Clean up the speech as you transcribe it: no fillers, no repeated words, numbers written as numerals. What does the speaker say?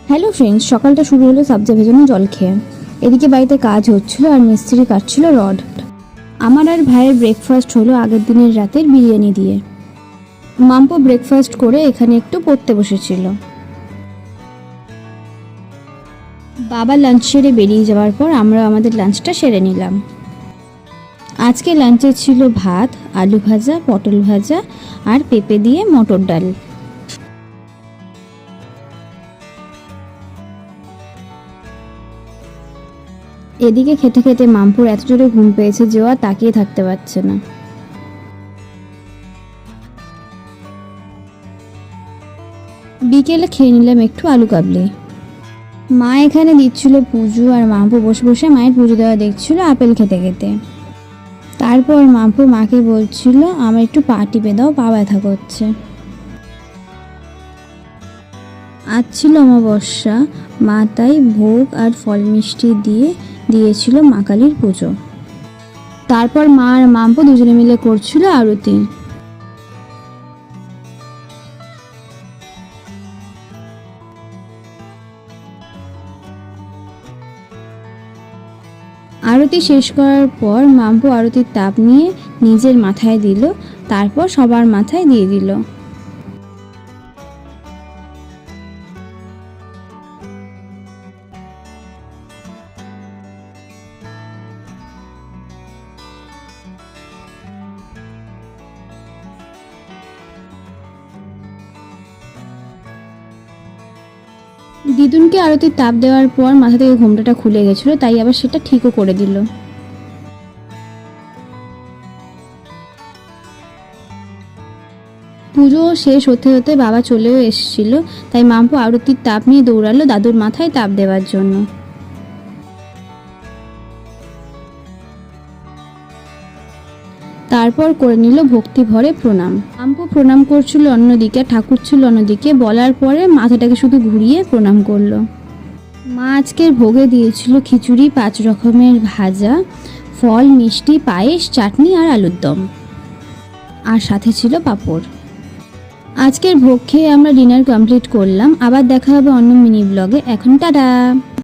Hello friends, সকালটা শুরু হলো সবজি ভেজানো জল খেয়ে। এদিকে বাড়িতে কাজ হচ্ছিল আর মিস্ত্রি কাটছিল রড। আমার আর ভাইয়ের ব্রেকফাস্ট হলো আগের দিনের রাতের বিরিয়ানি দিয়ে। মাম্পো ব্রেকফাস্ট করে এখানে একটু পড়তে বসেছিল। বাবা লাঞ্চ সেরে বেরিয়ে যাওয়ার পর আমরা আমাদের লাঞ্চটা সেরে নিলাম। আজকে লাঞ্চে ছিল ভাত, আলু ভাজা, পটল ভাজা আর পেঁপে দিয়ে মটর ডাল। এদিকে খেতে খেতে মামপুর এত জোরে ঘুম পেয়েছে যে ও আর তাকিয়ে থাকতে পারছে না। বিকেলে খেয়ে নিলাম একটু আলু কাবলি। মা এখানে দিচ্ছিল পুজো আর মামপু বসে বসে মায়ের পুজো দেওয়া দেখছিল আপেল খেতে খেতে। তারপর মামপু মাকে বলছিল আমার একটু পা টিপে দাও, পা ব্যথা করছে। আজ ছিল অমাবস্যা, মা তাই ভোগ আর ফল মিষ্টি দিয়ে দিয়েছিল মা কালীর পুজো। তারপর মা আর মামপু দুজনে মিলে করছিল আরতি। আরতি শেষ করার পর মামপু আরতির তাপ নিয়ে নিজের মাথায় দিল, তারপর সবার মাথায় দিয়ে দিল। দিদুনকে আরতির তাপ দেওয়ার পর মাথা থেকে ঘোমটাটা খুলে গেছিল, তাই আবার সেটা ঠিকও করে দিল। পুজো শেষ হতে হতে বাবা চলেও এসেছিল, তাই মাম্পু আরতির তাপ নিয়ে দৌড়ালো দাদুর মাথায় তাপ দেওয়ার জন্য। তারপর করে নিল ভক্তি ভরে প্রণাম। মাম্পু প্রণাম করছিল অন্যদিকে, ঠাকুর ছিল অন্যদিকে। বলার পরে মাথাটাকে শুধু ঘুরিয়ে প্রণাম করলো। মা আজকের ভোগে দিয়েছিল খিচুড়ি, 5 রকমের ভাজা, ফল, মিষ্টি, পায়েস, চাটনি আর আলুর দম, আর সাথে ছিল পাঁপড়। আজকের ভোগ খেয়ে আমরা ডিনার কমপ্লিট করলাম। আবার দেখা হবে অন্য মিনি ব্লগে। এখন টাটা।